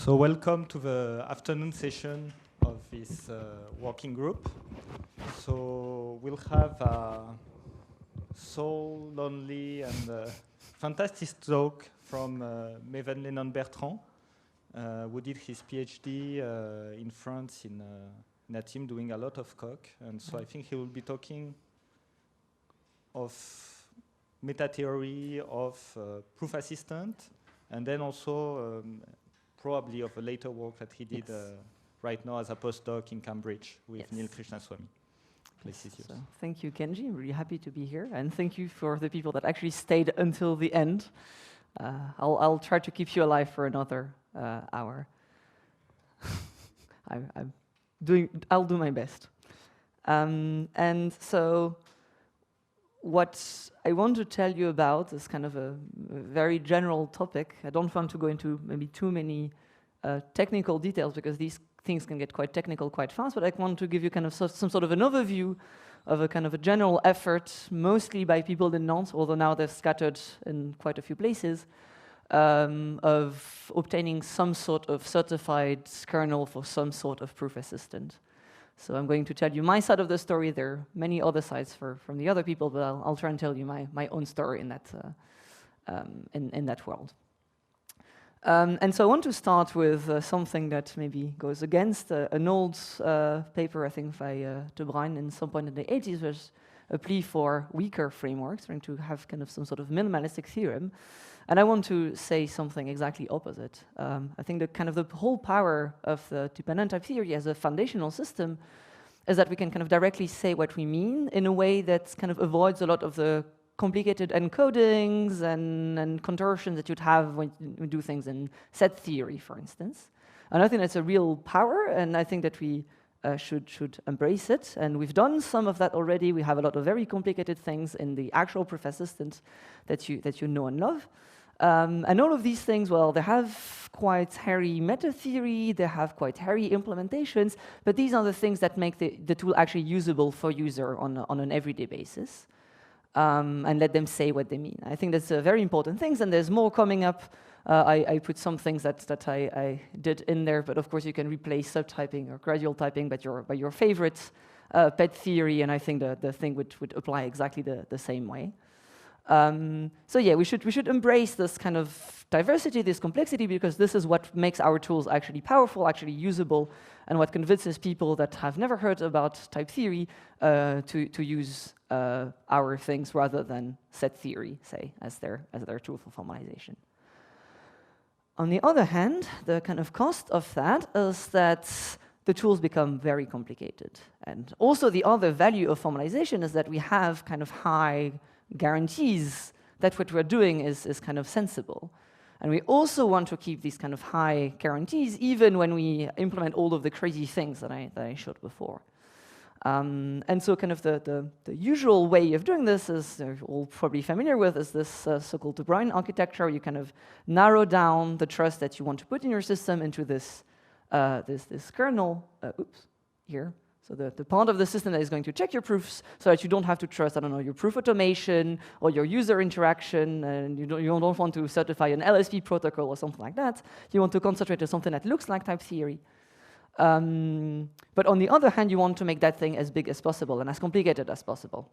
So welcome to the afternoon session of this working group. So we'll have a so lonely and fantastic talk from Meven Lennon-Bertrand, who did his PhD in France in a team doing a lot of coq. And so I think he will be talking of meta theory, of proof assistant, and then also probably of a later work that he did right now as a postdoc in Cambridge with Neil Krishnaswamy. Place is yours. So, thank you, Kenji. I'm really happy to be here, and thank you for the people that actually stayed until the end. I'll try to keep you alive for another hour. I'll do my best. And so, what I want to tell you about is kind of a very general topic. I don't want to go into maybe too many technical details because these things can get quite technical quite fast, but I want to give you kind of some sort of an overview of a kind of a general effort, mostly by people in Nantes, although now they're scattered in quite a few places, of obtaining some sort of certified kernel for some sort of proof assistant. So I'm going to tell you my side of the story. There are many other sides from the other people, but I'll try and tell you my own story in that in that world. And so I want to start with something that maybe goes against an old paper, I think, by De Bruijn in some point in the 80s, was a plea for weaker frameworks, trying to have kind of some sort of minimalistic theorem. And I want to say something exactly opposite. I think the whole power of the dependent type theory as a foundational system is that we can kind of directly say what we mean in a way that kind of avoids a lot of the complicated encodings and contortions that you'd have when you do things in set theory, for instance. And I think that's a real power, and I think that we should embrace it. And we've done some of that already. We have a lot of very complicated things in the actual proof assistant that you know and love. And all of these things, well, they have quite hairy meta theory, they have quite hairy implementations, but these are the things that make the tool actually usable for user on an everyday basis, and let them say what they mean. I think that's a very important thing, and there's more coming up. I put some things that I did in there, but of course you can replace subtyping or gradual typing by your favorite pet theory, and I think the thing would apply exactly the same way. So yeah, we should embrace this kind of diversity, this complexity, because this is what makes our tools actually powerful, actually usable, and what convinces people that have never heard about type theory to use our things rather than set theory, say, as their tool for formalization. On the other hand, the kind of cost of that is that the tools become very complicated. And also the other value of formalization is that we have kind of high guarantees that what we're doing is kind of sensible. And we also want to keep these kind of high guarantees even when we implement all of the crazy things that I showed before. And so kind of the usual way of doing this is, you're all probably familiar with, is this so-called De Bruijn architecture. You kind of narrow down the trust that you want to put in your system into this kernel, here. So the part of the system that is going to check your proofs so that you don't have to trust, I don't know, your proof automation or your user interaction, and you don't want to certify an LSP protocol or something like that. You want to concentrate on something that looks like type theory. But on the other hand, you want to make that thing as big as possible and as complicated as possible.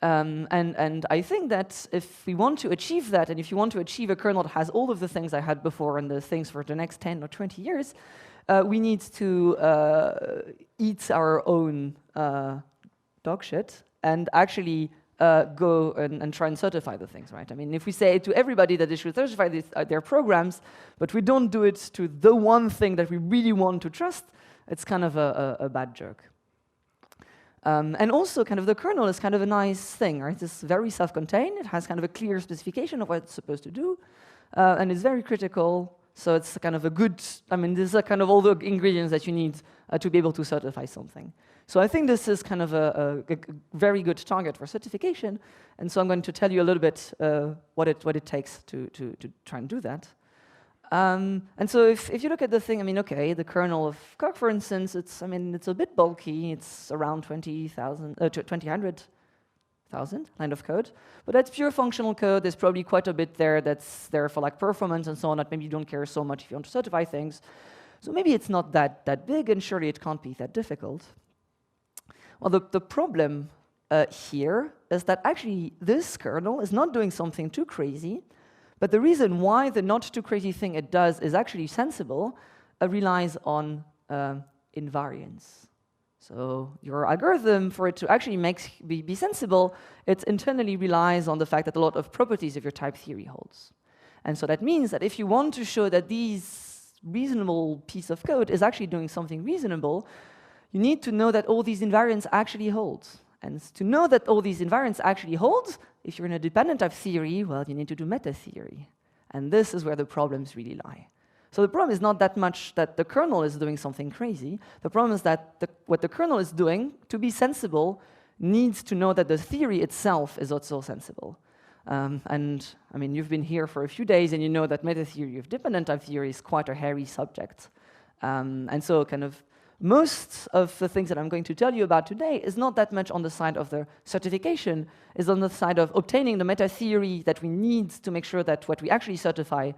And I think that if we want to achieve that, and if you want to achieve a kernel that has all of the things I had before and the things for the next 10 or 20 years, we need to eat our own dog shit and actually go and try and certify the things, right? I mean, if we say to everybody that they should certify their programs, but we don't do it to the one thing that we really want to trust, it's kind of a bad joke. And also, kind of the kernel is kind of a nice thing, right? It's very self-contained. It has kind of a clear specification of what it's supposed to do, and it's very critical. So it's kind of a good, I mean, these are kind of all the ingredients that you need to be able to certify something. So I think this is kind of a very good target for certification. And so I'm going to tell you a little bit what it takes to try and do that. And so if you look at the thing, I mean, okay, the kernel of coq, for instance, it's a bit bulky. It's around 20,000, 2000 line of code. But that's pure functional code. There's probably quite a bit there that's there for like performance and so on that maybe you don't care so much if you want to certify things. So maybe it's not that big, and surely it can't be that difficult. Well, the problem here is that actually this kernel is not doing something too crazy, but the reason why the not too crazy thing it does is actually sensible relies on invariance. So your algorithm, for it to actually be sensible, it internally relies on the fact that a lot of properties of your type theory holds. And so that means that if you want to show that these reasonable piece of code is actually doing something reasonable, you need to know that all these invariants actually hold. And to know that all these invariants actually hold, if you're in a dependent type theory, well, you need to do meta theory. And this is where the problems really lie. So the problem is not that much that the kernel is doing something crazy. The problem is that what the kernel is doing, to be sensible, needs to know that the theory itself is also sensible. And I mean, you've been here for a few days, and you know that meta theory of dependent type theory is quite a hairy subject. And so kind of most of the things that I'm going to tell you about today is not that much on the side of the certification, is on the side of obtaining the meta theory that we need to make sure that what we actually certify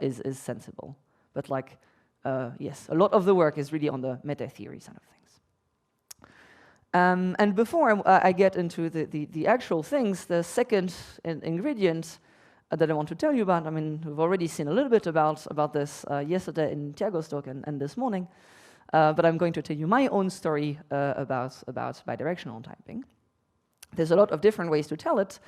is sensible. But like, yes, a lot of the work is really on the meta theory side of things. And before I get into the actual things, the second ingredient that I want to tell you about, I mean, we've already seen a little bit about this yesterday in Tiago's talk and this morning, but I'm going to tell you my own story about bidirectional typing. There's a lot of different ways to tell it,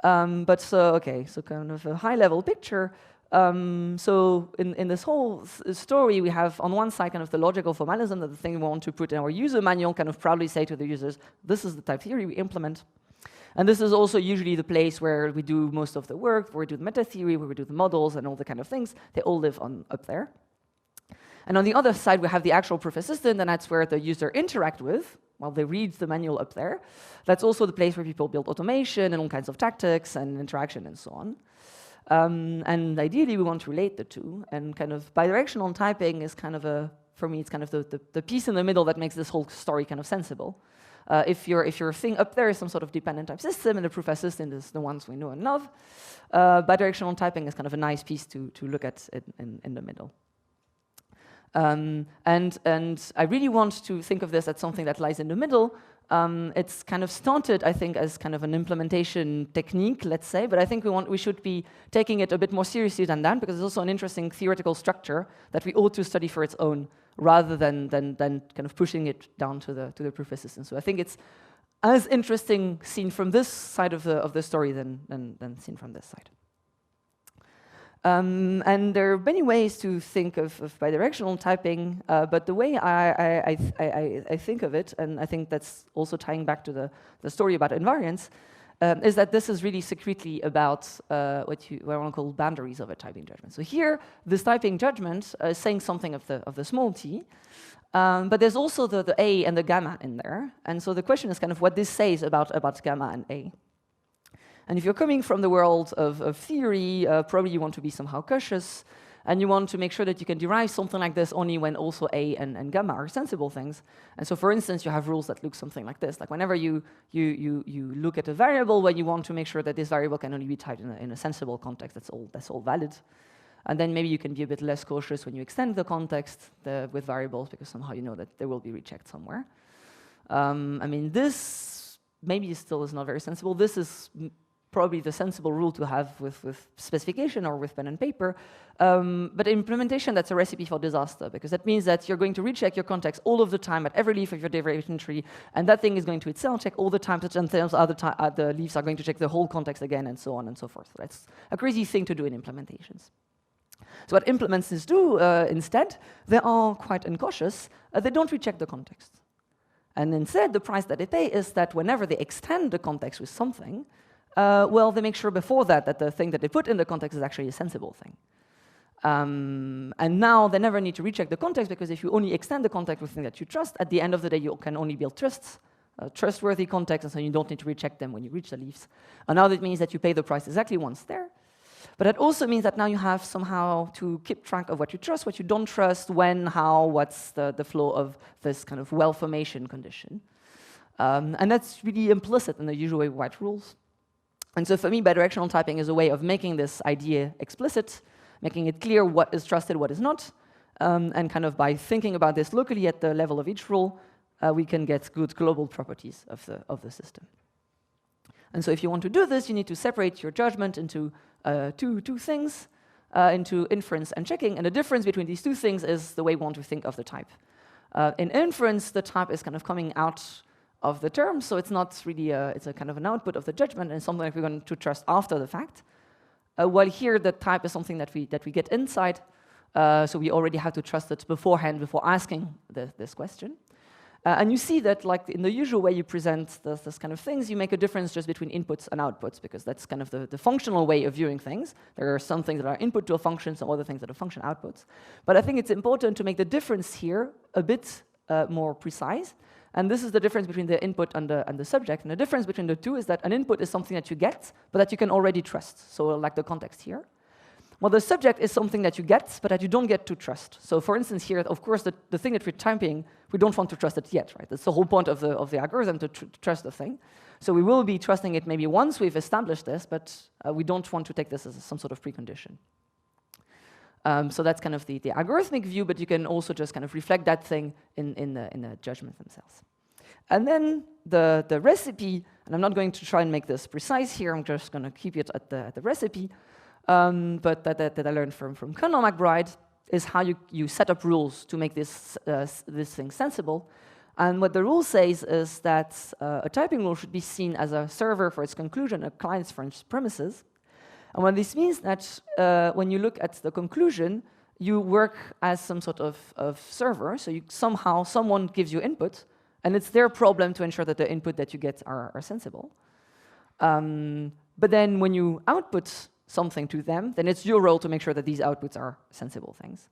but so kind of a high-level picture. So in this whole story, we have on one side kind of the logical formalism, that the thing we want to put in our user manual, kind of proudly say to the users, this is the type theory we implement. And this is also usually the place where we do most of the work, where we do the meta theory, where we do the models and all the kind of things. They all live up there. And on the other side, we have the actual proof assistant, and that's where the user interact with, while they read the manual up there. That's also the place where people build automation and all kinds of tactics and interaction and so on. And ideally, we want to relate the two. And kind of bidirectional typing is kind of for me, it's kind of the piece in the middle that makes this whole story kind of sensible. If your thing up there is some sort of dependent type system, and the proof assistant is the ones we know and love, bidirectional typing is kind of a nice piece to look at in the middle. And I really want to think of this as something that lies in the middle. It's kind of started, I think, as kind of an implementation technique, let's say, but I think we should be taking it a bit more seriously than that, because it's also an interesting theoretical structure that we ought to study for its own, rather than kind of pushing it down to the proof assistant. So I think it's as interesting seen from this side of the story than seen from this side. And there are many ways to think of bidirectional typing, but the way I think of it, and I think that's also tying back to the story about invariance, is that this is really secretly about what I want to call boundaries of a typing judgment. So here, this typing judgment is saying something of the small t, but there's also the a and the gamma in there, and so the question is kind of what this says about gamma and a. And if you're coming from the world of theory, probably you want to be somehow cautious, and you want to make sure that you can derive something like this only when also A and gamma are sensible things. And so, for instance, you have rules that look something like this. Like whenever you look at a variable, when you want to make sure that this variable can only be typed in a sensible context, that's all valid. And then maybe you can be a bit less cautious when you extend the context with variables, because somehow you know that they will be rechecked somewhere. I mean, this maybe still is not very sensible. This is probably the sensible rule to have with specification or with pen and paper. But implementation, that's a recipe for disaster, because that means that you're going to recheck your context all of the time at every leaf of your derivation tree, and that thing is going to itself check all the time, until the leaves are going to check the whole context again, and so on and so forth. That's a crazy thing to do in implementations. So what implementers do instead, they are quite incautious. They don't recheck the context. And instead, the price that they pay is that whenever they extend the context with something, well, they make sure before that the thing that they put in the context is actually a sensible thing. And now they never need to recheck the context, because if you only extend the context with things that you trust, at the end of the day you can only build trustworthy contexts, and so you don't need to recheck them when you reach the leaves. And now that means that you pay the price exactly once there. But it also means that now you have somehow to keep track of what you trust, what you don't trust, when, how, what's the flow of this kind of well formation condition. And that's really implicit in the usual way we write rules. And so for me, bidirectional typing is a way of making this idea explicit, making it clear what is trusted, what is not, and kind of by thinking about this locally at the level of each rule, we can get good global properties of the system. And so if you want to do this, you need to separate your judgment into two things, into inference and checking. And the difference between these two things is the way we want to think of the type. In inference, the type is kind of coming out of the term, so it's not really it's a kind of an output of the judgment and something that we're going to trust after the fact. While here, the type is something that we get inside, so we already have to trust it beforehand before asking this question. And you see that, like in the usual way you present this kind of things, you make a difference just between inputs and outputs, because that's kind of the functional way of viewing things. There are some things that are input to a function, some other things that are function outputs. But I think it's important to make the difference here a bit more precise. And this is the difference between the input and the subject. And the difference between the two is that an input is something that you get, but that you can already trust. So like the context here. Well, the subject is something that you get, but that you don't get to trust. So for instance here, of course, the thing that we're typing, we don't want to trust it yet, right? That's the whole point of the algorithm, to trust the thing. So we will be trusting it maybe once we've established this, but we don't want to take this as some sort of precondition. So that's kind of the algorithmic view, but you can also just kind of reflect that thing in the judgment themselves. And then the recipe, and I'm not going to try and make this precise here, I'm just going to keep it at the recipe, but that I learned from Colonel McBride, is how you set up rules to make this thing sensible. And what the rule says is that a typing rule should be seen as a server for its conclusion, a client for its premises. And what this means that when you look at the conclusion, you work as some sort of server. So somehow someone gives you input, and it's their problem to ensure that the input that you get are sensible. But then when you output something to them, then it's your role to make sure that these outputs are sensible things.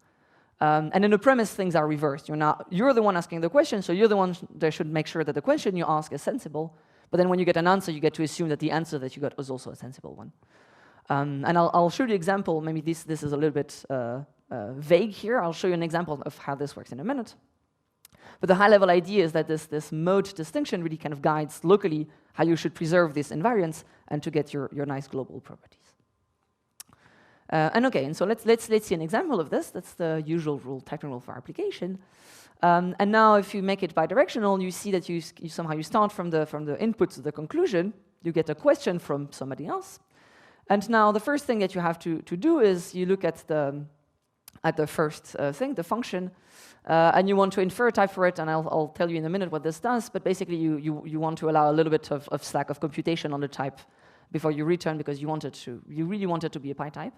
And in the premise, things are reversed. You're the one asking the question, so you're the one that should make sure that the question you ask is sensible. But then when you get an answer, you get to assume that the answer that you got was also a sensible one. And I'll show you an example. Maybe this is a little bit vague here. I'll show you an example of how this works in a minute. But the high-level idea is that this mode distinction really kind of guides locally how you should preserve this invariance and to get your nice global properties. And so let's see an example of this. That's the usual rule, typing rule for application. And now, if you make it bidirectional, you see that you somehow start from the input to the conclusion. You get a question from somebody else. And now the first thing that you have to do is you look at the first thing, the function, and you want to infer a type for it. And I'll tell you in a minute what this does. But basically, you want to allow a little bit of slack of computation on the type before you return, because you really want it to be a pi type.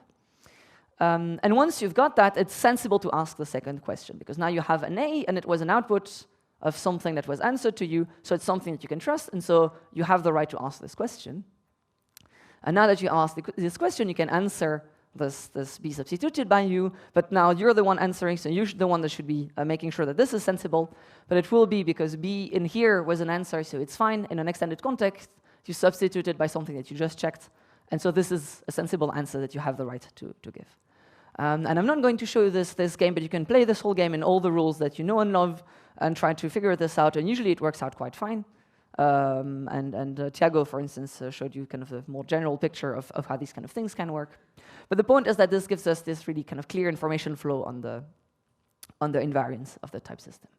And once you've got that, it's sensible to ask the second question, because now you have an A, and it was an output of something that was answered to you, so it's something that you can trust, and so you have the right to ask this question. And now that you ask this question, you can answer this be substituted by you, but now you're the one answering, so you're the one that should be making sure that this is sensible, but it will be because B in here was an answer, so it's fine. In an extended context, you substitute it by something that you just checked, and so this is a sensible answer that you have the right to give. And I'm not going to show you this game, but you can play this whole game in all the rules that you know and love and try to figure this out, and usually it works out quite fine. Thiago, for instance, showed you kind of a more general picture of how these kind of things can work. But the point is that this gives us this really kind of clear information flow on the invariance of the type system.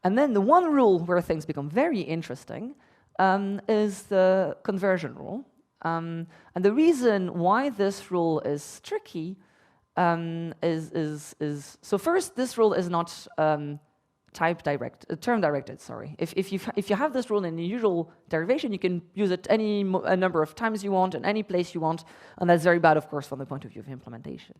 And then the one rule where things become very interesting is the conversion rule. And the reason why this rule is tricky so first, this rule is not term directed. Sorry. If you have this rule in the usual derivation, you can use it a number of times you want in any place you want, and that's very bad, of course, from the point of view of implementation.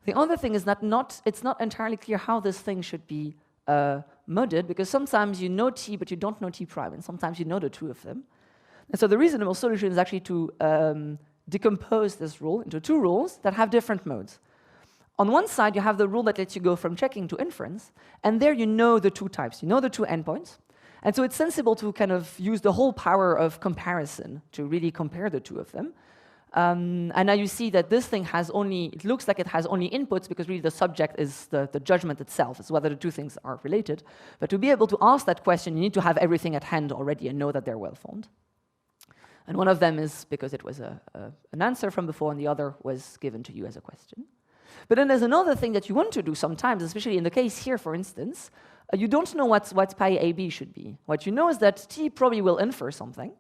The other thing is that it's not entirely clear how this thing should be modded, because sometimes you know T, but you don't know T prime, and sometimes you know the two of them. And so the reasonable solution is actually to decompose this rule into two rules that have different modes. On one side, you have the rule that lets you go from checking to inference, and there you know the two types, you know the two endpoints. And so it's sensible to kind of use the whole power of comparison to really compare the two of them. And now you see that this thing has only, it looks like it has only inputs because really the subject is the judgment itself, is whether the two things are related. But to be able to ask that question, you need to have everything at hand already and know that they're well formed. And one of them is because it was an answer from before, and the other was given to you as a question. But then there's another thing that you want to do sometimes, especially in the case here, for instance. You don't know what pi AB should be. What you know is that T probably will infer something.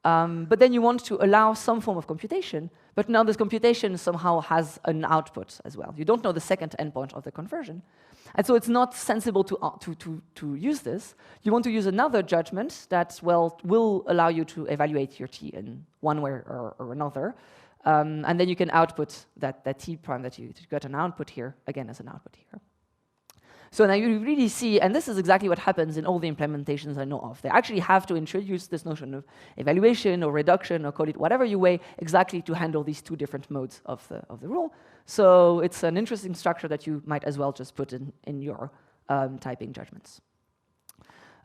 But then you want to allow some form of computation, but now this computation somehow has an output as well. You don't know the second endpoint of the conversion. And so it's not sensible to use this. You want to use another judgment that, well, will allow you to evaluate your T in one way or another. And then you can output that T prime that you got an output here, again as an output here. So now you really see, and this is exactly what happens in all the implementations I know of. They actually have to introduce this notion of evaluation or reduction, or call it whatever you way, exactly to handle these two different modes of the rule. So it's an interesting structure that you might as well just put in your typing judgments.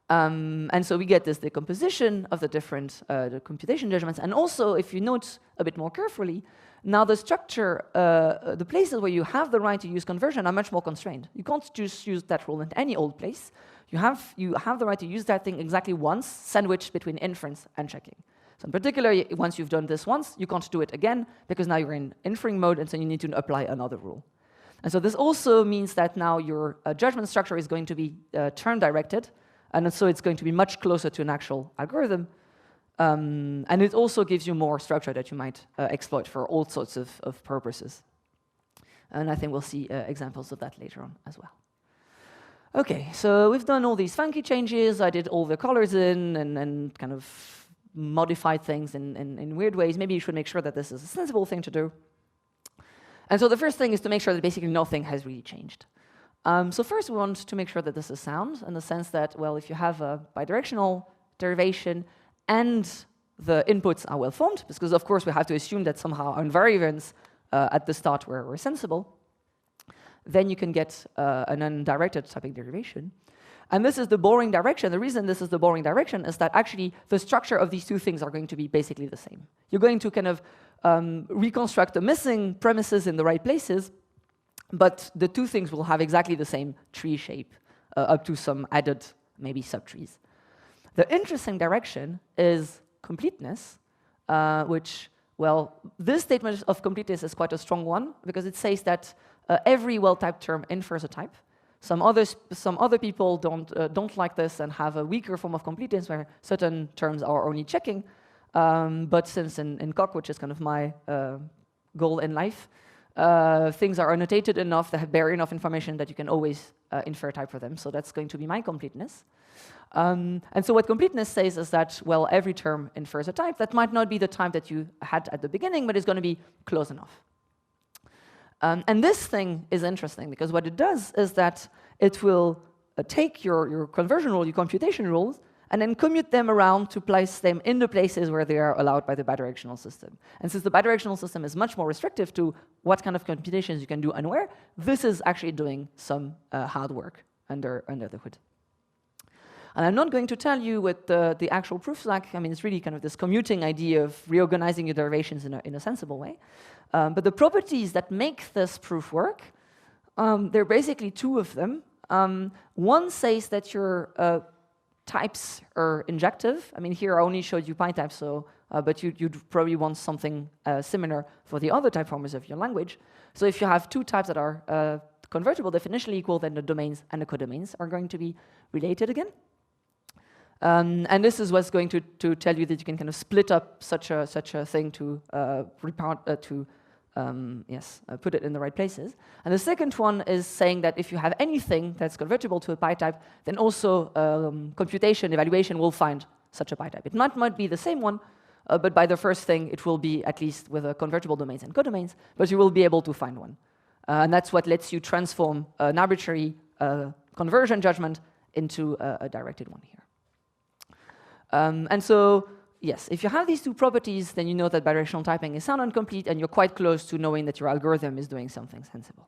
And so we get this decomposition of the different the computation judgments. And also, if you note a bit more carefully, now the structure, the places where you have the right to use conversion are much more constrained. You can't just use that rule in any old place. You have the right to use that thing exactly once, sandwiched between inference and checking. So in particular, once you've done this once, you can't do it again, because now you're in inferring mode, and so you need to apply another rule. And so this also means that now your judgment structure is going to be term-directed, and so it's going to be much closer to an actual algorithm. And it also gives you more structure that you might exploit for all sorts of purposes. And I think we'll see examples of that later on as well. OK, so we've done all these funky changes. I did all the colors in and kind of modified things in weird ways. Maybe you should make sure that this is a sensible thing to do. And so the first thing is to make sure that basically nothing has really changed. So first we want to make sure that this is sound, in the sense that, well, if you have a bidirectional derivation and the inputs are well formed, because of course we have to assume that somehow our invariants at the start were sensible, then you can get an undirected typing derivation. And this is the boring direction. The reason this is the boring direction is that actually the structure of these two things are going to be basically the same. You're going to kind of reconstruct the missing premises in the right places, but the two things will have exactly the same tree shape, up to some added maybe subtrees. The interesting direction is completeness, which, well, this statement of completeness is quite a strong one, because it says that every well-typed term infers a type. Some other people don't like this and have a weaker form of completeness where certain terms are only checking. But since in Coq, which is kind of my goal in life, things are annotated enough, they bear enough information that you can always infer type for them. So that's going to be my completeness. And so what completeness says is that, well, every term infers a type. That might not be the type that you had at the beginning, but it's going to be close enough. And this thing is interesting, because what it does is that it will take your conversion rule, your computation rules, and then commute them around to place them in the places where they are allowed by the bidirectional system. And since the bidirectional system is much more restrictive to what kind of computations you can do and where, this is actually doing some hard work under the hood. And I'm not going to tell you what the actual proof's like. I mean, it's really kind of this commuting idea of reorganizing your derivations in a sensible way. But the properties that make this proof work, there are basically two of them. One says that your types are injective. I mean, here I only showed you pi types, so, but you'd probably want something similar for the other typeformers of your language. So if you have two types that are convertible, definitionally equal, then the domains and the codomains are going to be related again. And this is what's going to tell you that you can kind of split up such a thing to put it in the right places. And the second one is saying that if you have anything that's convertible to a pi type, then also computation, evaluation will find such a pi type. It might be the same one, but by the first thing, it will be at least with convertible domains and codomains, but you will be able to find one. And that's what lets you transform an arbitrary conversion judgment into a directed one here. And so, yes, if you have these two properties, then you know that bidirectional typing is sound and complete, and you're quite close to knowing that your algorithm is doing something sensible.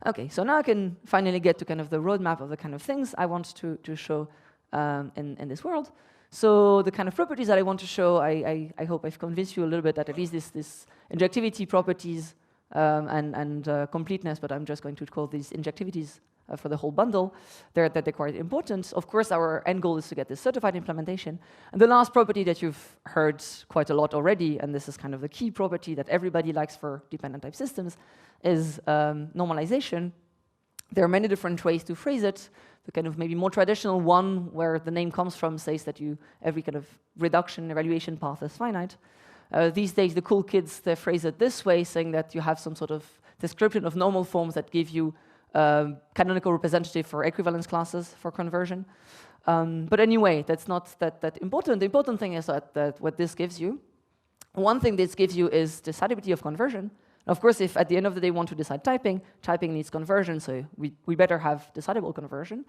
OK, so now I can finally get to kind of the roadmap of the kind of things I want to show in this world. So the kind of properties that I want to show, I hope I've convinced you a little bit that at least this injectivity properties and completeness, but I'm just going to call these injectivities for the whole bundle, that they're quite important. Of course, our end goal is to get this certified implementation. And the last property that you've heard quite a lot already, and this is kind of the key property that everybody likes for dependent type systems, is normalization. There are many different ways to phrase it. The kind of maybe more traditional one, where the name comes from, says that every kind of reduction evaluation path is finite. These days, the cool kids, they phrase it this way, saying that you have some sort of description of normal forms that give you canonical representative for equivalence classes for conversion. But anyway, that's not that important. The important thing is that what this gives you, one thing this gives you is decidability of conversion. Of course, if at the end of the day you want to decide typing needs conversion, so we better have decidable conversion.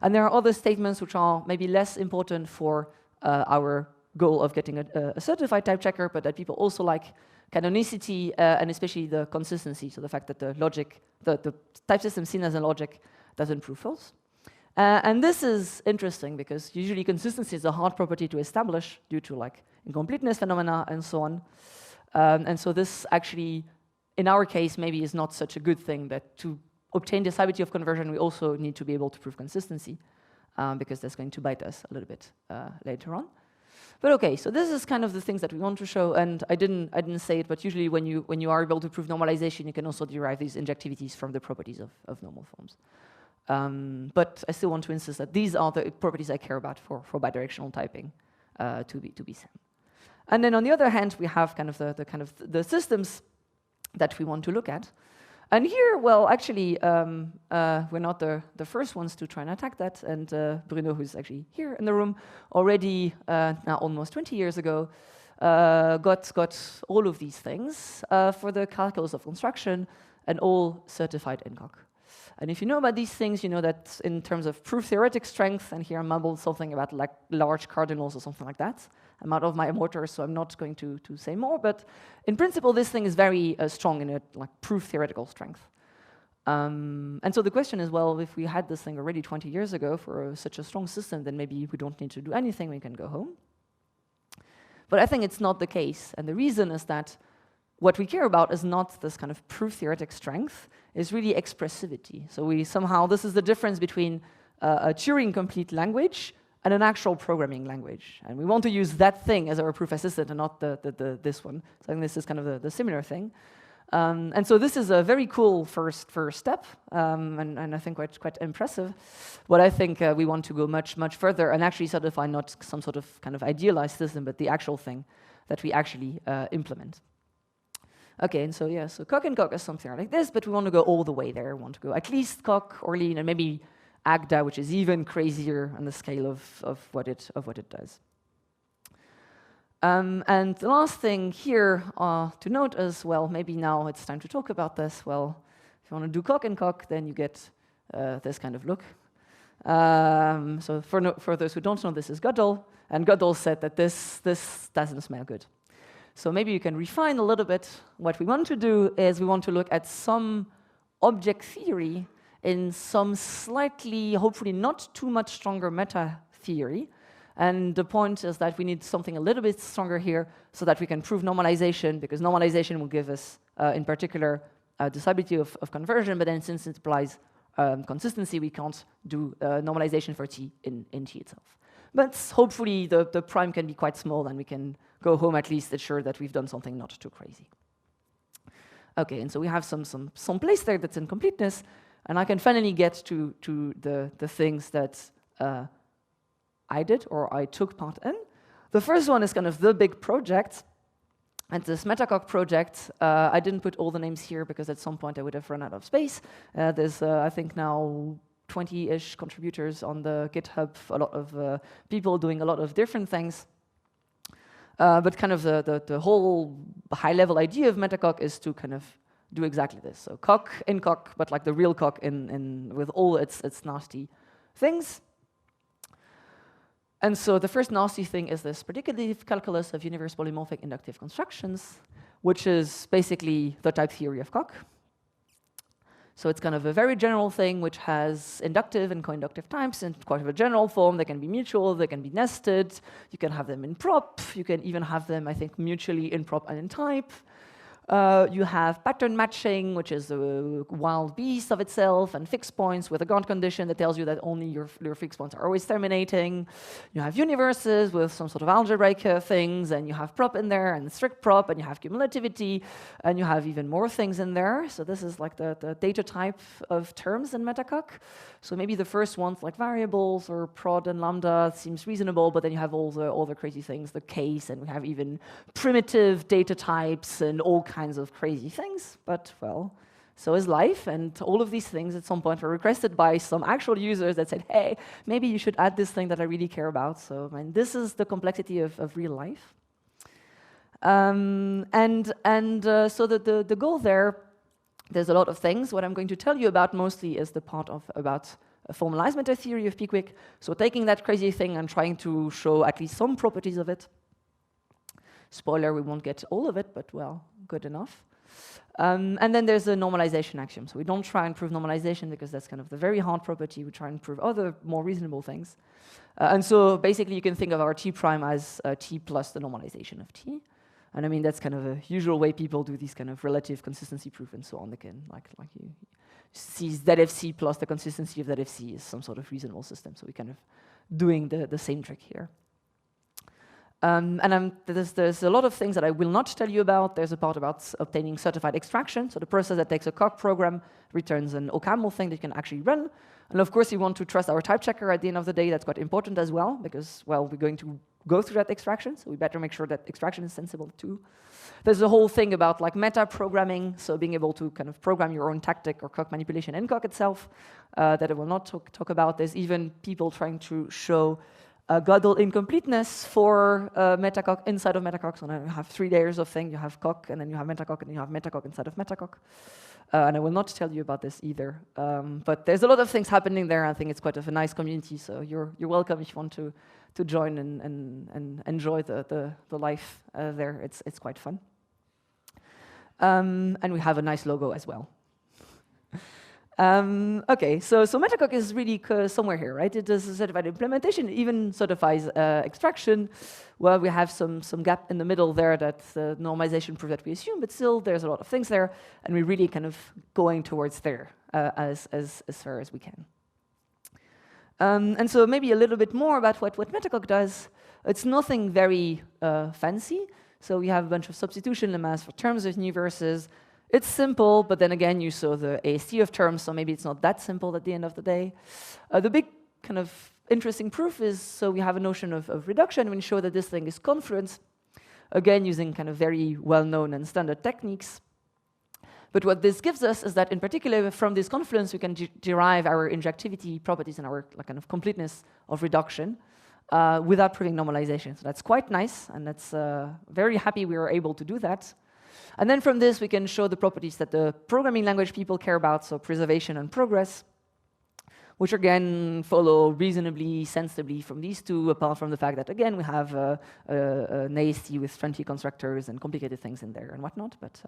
And there are other statements which are maybe less important for our goal of getting a certified type checker, but that people also like: canonicity and especially the consistency, so the fact that the logic, the type system seen as a logic doesn't prove false. And this is interesting because usually consistency is a hard property to establish due to like incompleteness phenomena and so on. And so this actually, in our case, maybe is not such a good thing, that to obtain decidability of conversion, we also need to be able to prove consistency, because that's going to bite us a little bit later on. But okay, so this is kind of the things that we want to show, and I didn't say it, but usually when you are able to prove normalization, you can also derive these injectivities from the properties of normal forms. But I still want to insist that these are the properties I care about for bidirectional typing to be seen. And then on the other hand, we have kind of the systems that we want to look at. And here, well, actually, we're not the first ones to try and attack that. And Bruno, who's actually here in the room, already now almost 20 years ago, got all of these things for the calculus of construction and all certified in Coq. And if you know about these things, you know that in terms of proof theoretic strength, and here I mumbled something about like large cardinals or something like that. I'm out of my mortar, so I'm not going to say more, but in principle, this thing is very strong in a like proof theoretical strength. And so the question is, well, if we had this thing already 20 years ago for such a strong system, then maybe we don't need to do anything, we can go home. But I think it's not the case, and the reason is that what we care about is not this kind of proof theoretic strength, it's really expressivity. So we somehow, this is the difference between a Turing complete language and an actual programming language. And we want to use that thing as our proof assistant and not this one. So I think this is kind of the similar thing. And so this is a very cool first step, and I think quite impressive. But I think we want to go much further and actually certify not some sort of kind of idealized system, but the actual thing that we actually implement. Okay, and so yeah, so Coq and Coq is something like this, but we want to go all the way there. We want to go at least Coq, Orlean, and maybe Agda, which is even crazier on the scale of what it does. And the last thing here to note is, well, maybe now it's time to talk about this. Well, if you want to do Coq and Coq, then you get this kind of look. So for those who don't know, this is Gödel, and Gödel said that this doesn't smell good. So maybe you can refine a little bit. What we want to do is we want to look at some object theory in some slightly, hopefully not too much stronger meta theory. And the point is that we need something a little bit stronger here so that we can prove normalization, because normalization will give us, in particular, decidability of conversion, but then since it implies consistency, we can't do normalization for T in T itself. But hopefully the prime can be quite small and we can go home at least assured that we've done something not too crazy. Okay, and so we have some place there that's in completeness, and I can finally get to the things that I did or I took part in. The first one is kind of the big project, and this MetaCoq project. I didn't put all the names here because at some point I would have run out of space. There's, I think now, 20-ish contributors on the GitHub, a lot of people doing a lot of different things. But kind of the whole high-level idea of MetaCoq is to kind of do exactly this. So Coq in Coq, but like the real Coq with all its nasty things. And so the first nasty thing is this predicative calculus of universe polymorphic inductive constructions, which is basically the type theory of Coq. So it's kind of a very general thing which has inductive and co-inductive types in quite a general form. They can be mutual, they can be nested, you can have them in prop, you can even have them, I think, mutually in prop and in type. You have pattern matching, which is a wild beast of itself, and fixed points with a ground condition that tells you that only your fixed points are always terminating. You have universes with some sort of algebraic things, and you have prop in there, and strict prop, and you have cumulativity, and you have even more things in there. So this is like the data type of terms in Metacoq. So maybe the first ones, like variables or prod and lambda, seems reasonable, but then you have all the crazy things, the case, and we have even primitive data types and all kinds of crazy things. But, well, so is life, and all of these things at some point were requested by some actual users that said, hey, maybe you should add this thing that I really care about. So, I mean, this is the complexity of real life. So the goal there's a lot of things. What I'm going to tell you about mostly is the part about a formalized meta theory of Pickwick. So taking that crazy thing and trying to show at least some properties of it. Spoiler, we won't get all of it, but well, good enough. And then there's a normalization axiom. So we don't try and prove normalization because that's kind of the very hard property. We try and prove other more reasonable things. And so basically you can think of our T prime as T plus the normalization of T. And I mean, that's kind of a usual way people do these kind of relative consistency proof and so on. They can, like you see ZFC plus the consistency of ZFC is some sort of reasonable system. So we're kind of doing the same trick here. There's a lot of things that I will not tell you about. There's a part about obtaining certified extraction. So the process that takes a Coq program returns an OCaml thing that you can actually run. And of course, you want to trust our type checker at the end of the day. That's quite important as well, because, well, we're going to go through that extraction, so we better make sure that extraction is sensible too. There's a whole thing about like meta programming, so being able to kind of program your own tactic or Coq manipulation in Coq itself, that I will not talk about. There's even people trying to show Gödel incompleteness for Metacoq inside of Metacoq. So now you have 3 layers of thing. You have Coq, and then you have Metacoq, and then you have Metacoq inside of Metacoq. And I will not tell you about this either. But there's a lot of things happening there. I think it's quite a nice community, so you're welcome if you want to join and enjoy the life there. It's quite fun. And we have a nice logo as well. Okay, so Metacoq is really somewhere here, right? It does a certified implementation, it even certifies extraction. Well, we have some gap in the middle there that's the normalization proof that we assume, but still there's a lot of things there, and we're really kind of going towards there as far as we can. And so maybe a little bit more about what Metacoq does. It's nothing very fancy. So we have a bunch of substitution lemmas for terms of universes. It's simple, but then again, you saw the AST of terms, so maybe it's not that simple at the end of the day. The big kind of interesting proof is, so we have a notion of reduction. We show that this thing is confluent, again, using kind of very well-known and standard techniques. But what this gives us is that, in particular, from this confluence, we can derive our injectivity properties and our kind of completeness of reduction without proving normalization. So that's quite nice, and that's very happy we were able to do that. And then from this, we can show the properties that the programming language people care about, so preservation and progress, which again follow reasonably sensibly from these two, apart from the fact that, again, we have an AST with 20 constructors and complicated things in there and whatnot, but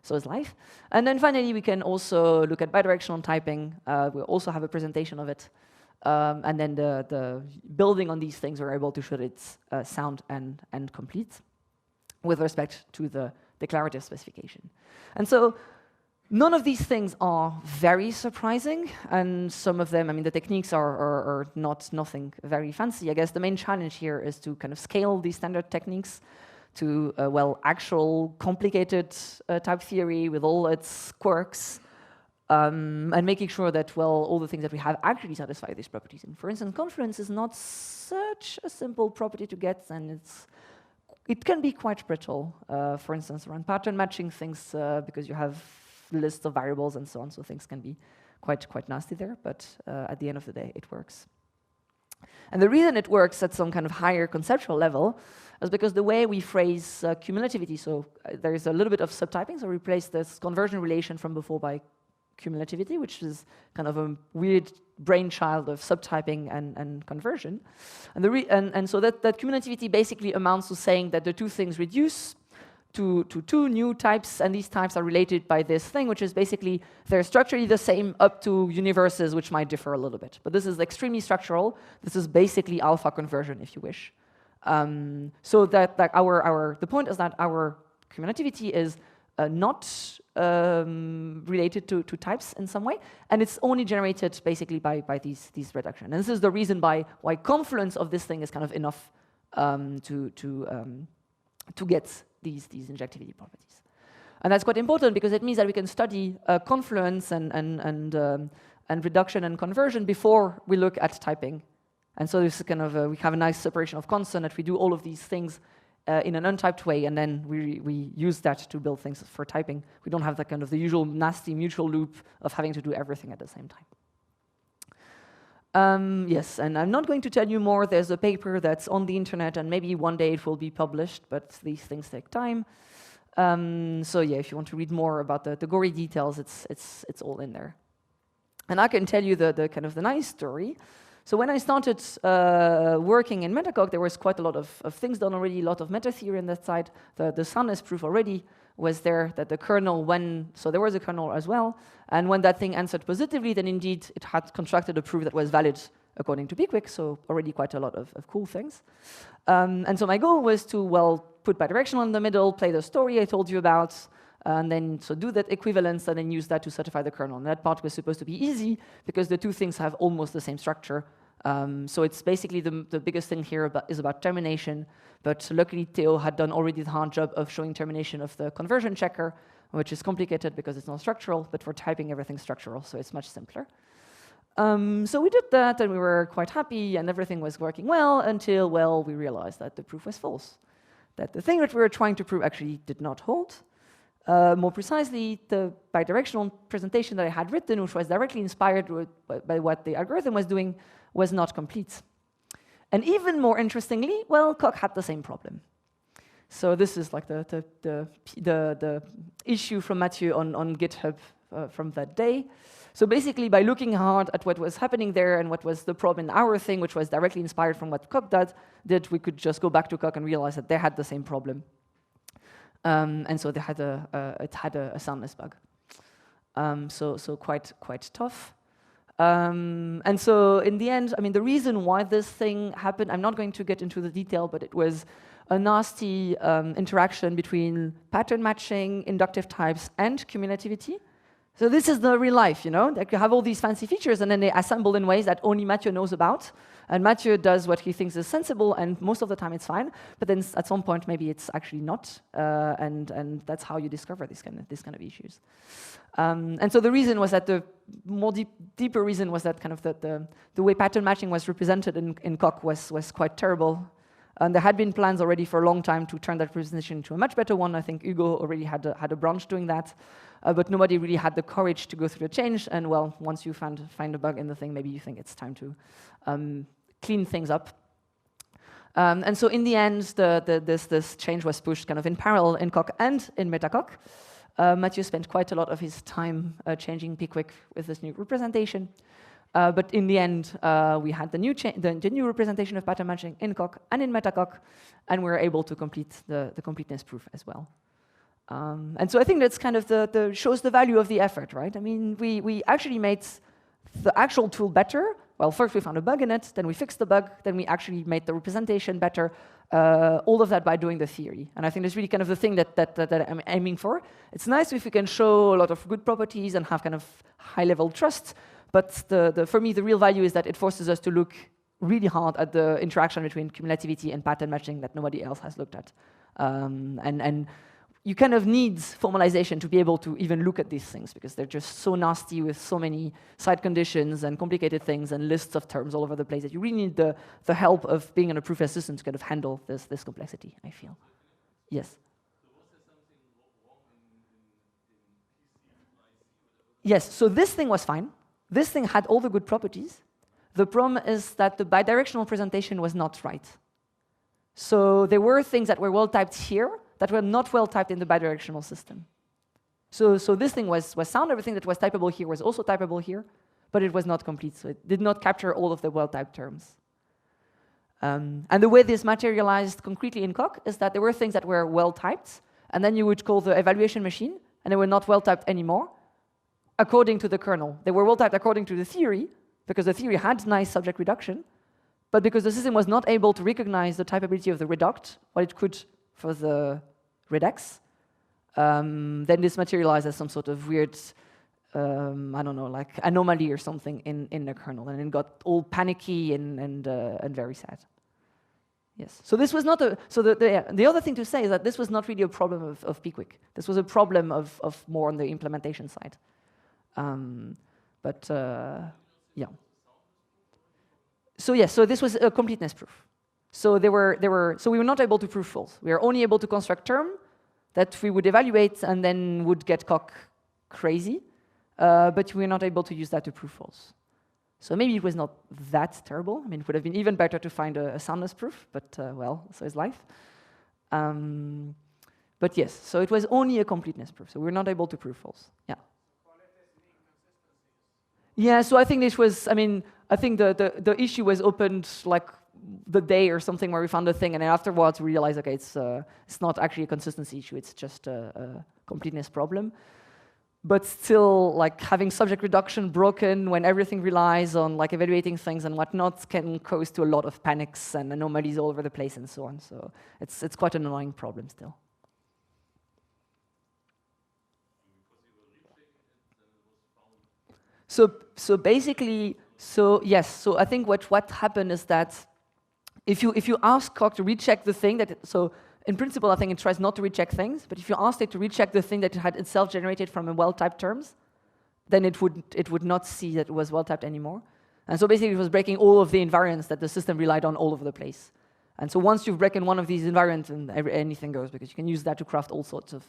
so is life. And then finally, we can also look at bidirectional typing. We also have a presentation of it. And then the building on these things, we're able to show that it's sound and complete with respect to the declarative specification. And so none of these things are very surprising, and some of them, I mean, the techniques are nothing very fancy. I guess the main challenge here is to kind of scale these standard techniques to, well, actual complicated type theory with all its quirks, and making sure that, well, all the things that we have actually satisfy these properties. And for instance, confluence is not such a simple property to get, and it can be quite brittle, for instance, around pattern matching things, because you have lists of variables and so on, so things can be quite nasty there, but at the end of the day, it works. And the reason it works at some kind of higher conceptual level is because the way we phrase cumulativity, so there is a little bit of subtyping, so we replace this conversion relation from before by cumulativity, which is kind of a weird brainchild of subtyping and conversion. And so that cumulativity basically amounts to saying that the two things reduce to two new types, and these types are related by this thing, which is basically they're structurally the same up to universes which might differ a little bit. But this is extremely structural. This is basically alpha conversion, if you wish. So that the point is that our cumulativity is not related to types in some way, and it's only generated basically by these reduction. And this is the reason why confluence of this thing is kind of enough to get these injectivity properties. And that's quite important because it means that we can study confluence and reduction and conversion before we look at typing. And so this is kind of we have a nice separation of constant that we do all of these things in an untyped way, and then we use that to build things for typing. We don't have that kind of the usual nasty mutual loop of having to do everything at the same time. Yes, and I'm not going to tell you more. There's a paper that's on the internet, and maybe one day it will be published, but these things take time. So yeah, if you want to read more about the gory details, it's all in there. And I can tell you the kind of the nice story. So when I started working in Metacoq, there was quite a lot of things done already, a lot of meta theory on that side. The soundness proof already was there, that the kernel, so there was a kernel as well, and when that thing answered positively, then indeed it had constructed a proof that was valid according to Pickwick, so already quite a lot of cool things. And so my goal was to, well, put bidirectional in the middle, play the story I told you about, and then so do that equivalence and then use that to certify the kernel. And that part was supposed to be easy because the two things have almost the same structure. So it's basically the biggest thing here is about termination, but luckily Theo had done already the hard job of showing termination of the conversion checker, which is complicated because it's not structural, but for typing everything's structural, so it's much simpler. So we did that and we were quite happy and everything was working well until, well, we realized that the proof was false. That the thing that we were trying to prove actually did not hold. More precisely, the bidirectional presentation that I had written, which was directly inspired by what the algorithm was doing, was not complete. And even more interestingly, well, Coq had the same problem. So this is like the issue from Mathieu on GitHub from that day. So basically, by looking hard at what was happening there and what was the problem in our thing, which was directly inspired from what Coq did, we could just go back to Coq and realize that they had the same problem. And so they had it had a soundness bug. So quite tough. And so in the end, I mean, the reason why this thing happened, I'm not going to get into the detail, but it was a nasty interaction between pattern matching, inductive types, and cumulativity. So this is the real life, you know? Like you have all these fancy features, and then they assemble in ways that only Mathieu knows about. And Mathieu does what he thinks is sensible, and most of the time it's fine. But then at some point, maybe it's actually not, and that's how you discover this kind of issues. And so the reason was that the more deeper reason was that kind of the way pattern matching was represented in Coq was quite terrible. And there had been plans already for a long time to turn that representation into a much better one. I think Hugo already had a branch doing that. But nobody really had the courage to go through the change. And well, once you find a bug in the thing, maybe you think it's time to clean things up. And so in the end, this change was pushed kind of in parallel in Coq and in Metacoq. Mathieu spent quite a lot of his time changing Pickwick with this new representation. But in the end, we had the new representation of pattern matching in Coq and in Metacoq, and we were able to complete the completeness proof as well. And so I think that's kind of shows the value of the effort, right? I mean, we actually made the actual tool better. Well, first we found a bug in it, then we fixed the bug, then we actually made the representation better. All of that by doing the theory. And I think that's really kind of the thing that I'm aiming for. It's nice if we can show a lot of good properties and have kind of high-level trust, but for me, the real value is that it forces us to look really hard at the interaction between cumulativity and pattern matching that nobody else has looked at. And you kind of need formalization to be able to even look at these things because they're just so nasty with so many side conditions and complicated things and lists of terms all over the place that you really need the help of being in a proof assistant to kind of handle this complexity, I feel. Yes? So was there something wrong in Yes, so this thing was fine. This thing had all the good properties. The problem is that the bidirectional presentation was not right. So there were things that were well typed here that were not well typed in the bidirectional system. So this thing was sound. Everything that was typable here was also typable here, but it was not complete. So it did not capture all of the well typed terms. And the way this materialized concretely in Coq is that there were things that were well typed, and then you would call the evaluation machine, and they were not well-typed anymore, according to the kernel. They were well-typed according to the theory, because the theory had nice subject reduction, but because the system was not able to recognize the typability of the reduct, what it could for the redex, then this materialized as some sort of weird, I don't know, like anomaly or something in the kernel, and it got all panicky and very sad. Yes. So this was not a. So the other thing to say is that this was not really a problem of Pickwick. This was a problem of more on the implementation side. Yeah. So yes. So this was a completeness proof. So we were not able to prove false. We were only able to construct term that we would evaluate and then would get cock crazy, but we were not able to use that to prove false. So maybe it was not that terrible. I mean, it would have been even better to find a soundness proof, but well, so is life. But yes, so it was only a completeness proof, so we were not able to prove false. Yeah. Yeah, so I think this was, I mean, I think the issue was opened like the day or something where we found the thing, and then afterwards we realized, okay, it's not actually a consistency issue, it's just a completeness problem. But still, like having subject reduction broken when everything relies on like evaluating things and whatnot can cause to a lot of panics and anomalies all over the place and so on. So it's quite an annoying problem still. So basically, yes. So I think what happened is that if you ask Coq to recheck the thing so in principle, I think it tries not to recheck things, but if you asked it to recheck the thing that it had itself generated from a well-typed terms, then it would not see that it was well-typed anymore. And so basically it was breaking all of the invariants that the system relied on all over the place. And so once you've broken one of these invariants, then anything goes, because you can use that to craft all sorts of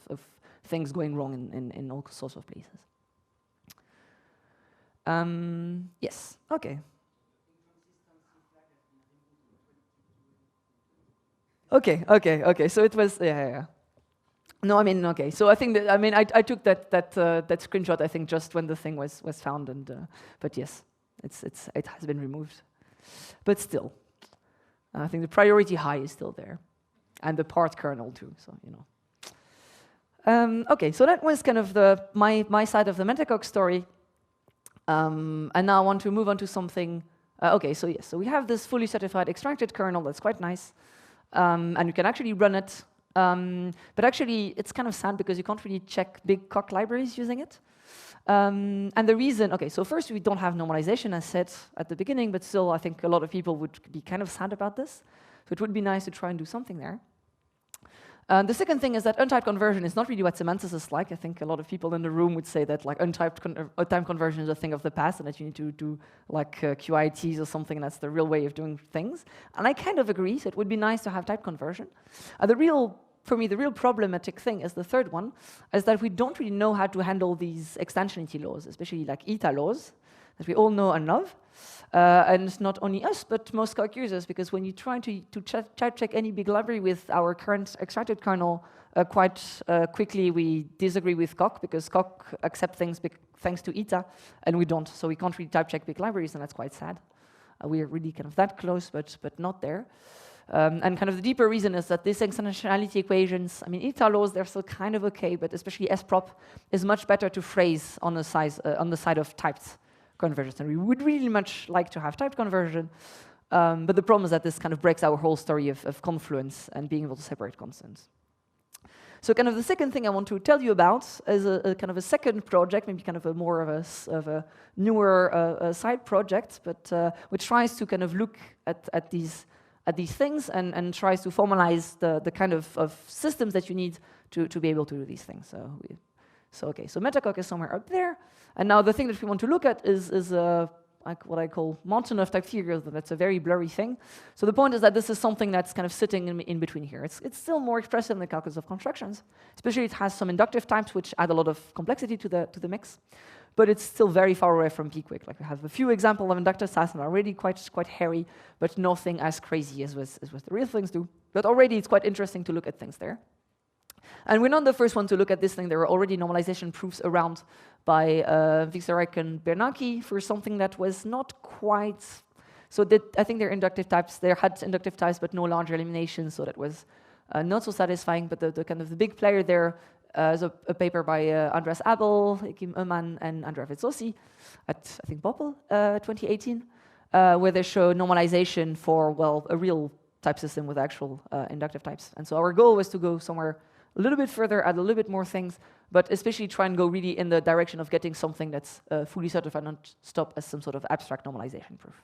things going wrong in all sorts of places. Yes, okay. Okay. So it was, yeah. No, I mean, okay. So I think that, I mean, I took that screenshot, I think, just when the thing was found, and but yes, it has been removed. But still, I think the priority high is still there, and the part kernel too. So you know. Okay, so that was kind of my side of the Metacoq story, and now I want to move on to something. Okay, so yes, so we have this fully certified extracted kernel that's quite nice. And you can actually run it, but actually it's kind of sad because you can't really check big Coq libraries using it. And the reason, okay, so first we don't have normalization as said at the beginning, but still I think a lot of people would be kind of sad about this. So it would be nice to try and do something there. The second thing is that untyped conversion is not really what semantics is like. I think a lot of people in the room would say that like untyped conversion is a thing of the past and that you need to do like QITs or something, and that's the real way of doing things. And I kind of agree, so it would be nice to have type conversion. For me, the real problematic thing is the third one, is that we don't really know how to handle these extensionality laws, especially like eta laws, that we all know and love. And not only us, but most Coq users, because when you try to type check any big library with our current extracted kernel, quite quickly we disagree with Coq, because Coq accepts things thanks to eta, and we don't. So we can't really type check big libraries, and that's quite sad. We're really kind of that close, but not there. And kind of the deeper reason is that these extensionality equations, I mean, eta laws, they're still kind of okay, but especially sprop is much better to phrase on the side of typed conversions, and we would really much like to have typed conversion, but the problem is that this kind of breaks our whole story of confluence and being able to separate constants. So kind of the second thing I want to tell you about is a kind of a second project, maybe kind of a more of a newer side project, but which tries to kind of look at these things and tries to formalize the kind of systems that you need to be able to do these things. So Metacoq is somewhere up there. And now the thing that we want to look at is like what I call Montanov type theory. That's a very blurry thing. So the point is that this is something that's kind of sitting in between here. It's still more expressive in the calculus of constructions. Especially it has some inductive types which add a lot of complexity to the mix. But it's still very far away from Pickwick. Like we have a few examples of inductive types that are already quite hairy, but nothing as crazy as what the real things do. But already it's quite interesting to look at things there. And we're not the first one to look at this thing. There were already normalization proofs around by Vixarek and Bernanke for something that was not quite. So I think they're inductive types. They had inductive types, but no larger elimination. So that was not so satisfying, but the kind of the big player there is a paper by Andreas Abel, Kim Öhman, and Andrea Vezzossi at, I think, Boppel 2018, where they show normalization for, well, a real type system with actual inductive types. And so our goal was to go somewhere a little bit further, add a little bit more things, but especially try and go really in the direction of getting something that's fully certified, not stop as some sort of abstract normalization proof.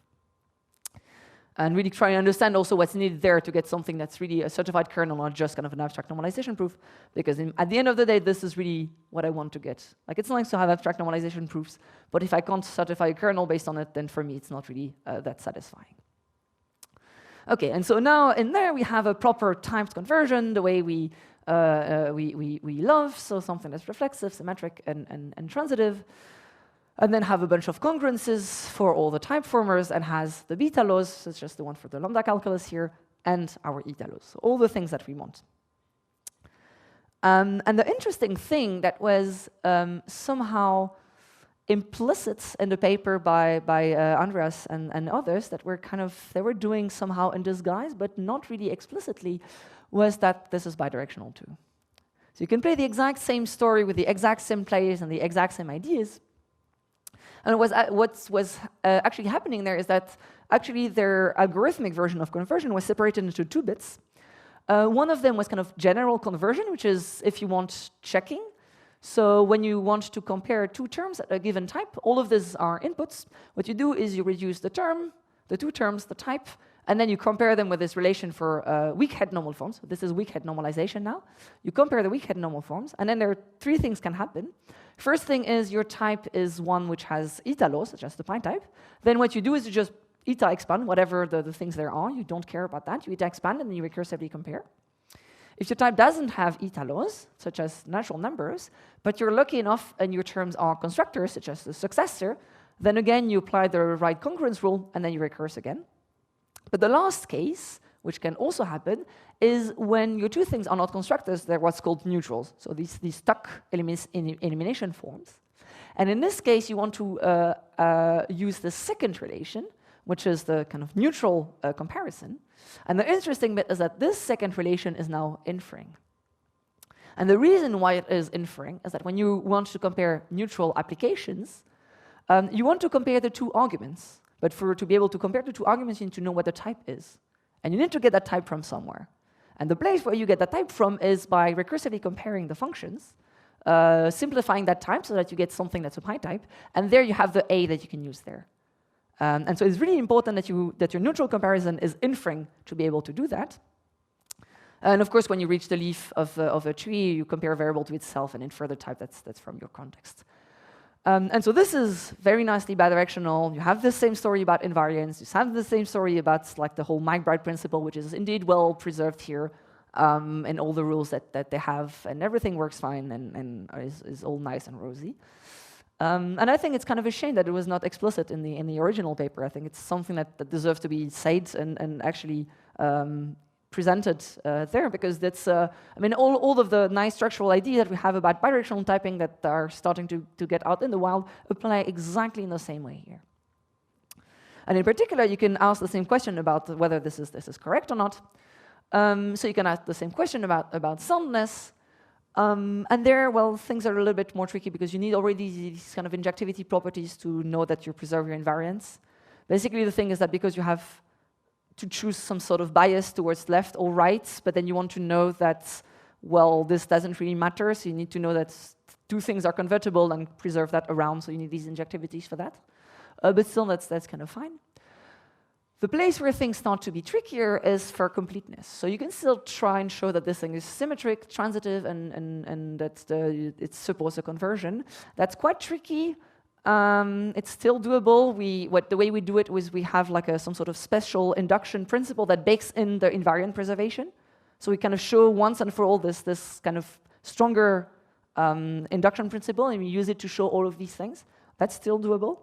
And really try and understand also what's needed there to get something that's really a certified kernel, not just kind of an abstract normalization proof, because at the end of the day, this is really what I want to get. Like, it's nice to have abstract normalization proofs, but if I can't certify a kernel based on it, then for me, it's not really that satisfying. Okay, and so now in there, we have a proper timed conversion, the way we love, so something that's reflexive, symmetric, and transitive. And then have a bunch of congruences for all the type formers, and has the beta laws, such as the one for the lambda calculus here, and our eta laws, so all the things that we want. And the interesting thing that was somehow implicit in the paper by Andreas and others that were they were doing somehow in disguise, but not really explicitly, was that this is bidirectional too. So you can play the exact same story with the exact same players and the exact same ideas. And what was actually happening there is that actually their algorithmic version of conversion was separated into 2 bits. One of them was kind of general conversion, which is, if you want, checking. So when you want to compare 2 terms at a given type, all of these are inputs. What you do is you reduce the term, the 2 terms, the type, and then you compare them with this relation for weak head normal forms. So this is weak head normalization now. You compare the weak head normal forms, and then there are 3 things can happen. First thing is your type is one which has eta laws, such as the pi type. Then what you do is you just eta expand, whatever the things there are. You don't care about that. You eta expand, and then you recursively compare. If your type doesn't have eta laws, such as natural numbers, but you're lucky enough and your terms are constructors, such as the successor, then again you apply the right congruence rule, and then you recurse again. But the last case, which can also happen, is when your 2 things are not constructors, they're what's called neutrals. So these stuck elimination forms. And in this case, you want to use the second relation, which is the kind of neutral comparison. And the interesting bit is that this second relation is now inferring. And the reason why it is inferring is that when you want to compare neutral applications, you want to compare the 2 arguments. But to be able to compare the 2 arguments, you need to know what the type is. And you need to get that type from somewhere. And the place where you get that type from is by recursively comparing the functions, simplifying that type so that you get something that's a pi type, and there you have the A that you can use there. And so it's really important that your neutral comparison is inferring to be able to do that. And of course, when you reach the leaf of a tree, you compare a variable to itself and infer the type that's from your context. And so this is very nicely bidirectional. You have the same story about invariance. You have the same story about like the whole McBride principle, which is indeed well preserved here in all the rules that they have, and everything works fine and is all nice and rosy. And I think it's kind of a shame that it was not explicit in the original paper. I think it's something that deserves to be said and actually presented there, because that's, I mean, all of the nice structural ideas that we have about bidirectional typing that are starting to get out in the wild apply exactly in the same way here. And in particular, you can ask the same question about whether this is correct or not. So you can ask the same question about soundness. And there, well, things are a little bit more tricky because you need already these kind of injectivity properties to know that you preserve your invariance. Basically, the thing is that because you have to choose some sort of bias towards left or right, but then you want to know that, well, this doesn't really matter, so you need to know that 2 things are convertible and preserve that around, so you need these injectivities for that. But still, that's kind of fine. The place where things start to be trickier is for completeness. So you can still try and show that this thing is symmetric, transitive, and that it supports a conversion. That's quite tricky. It's still doable. The way we do it is we have like some sort of special induction principle that bakes in the invariant preservation. So we kind of show once and for all this kind of stronger induction principle, and we use it to show all of these things. That's still doable.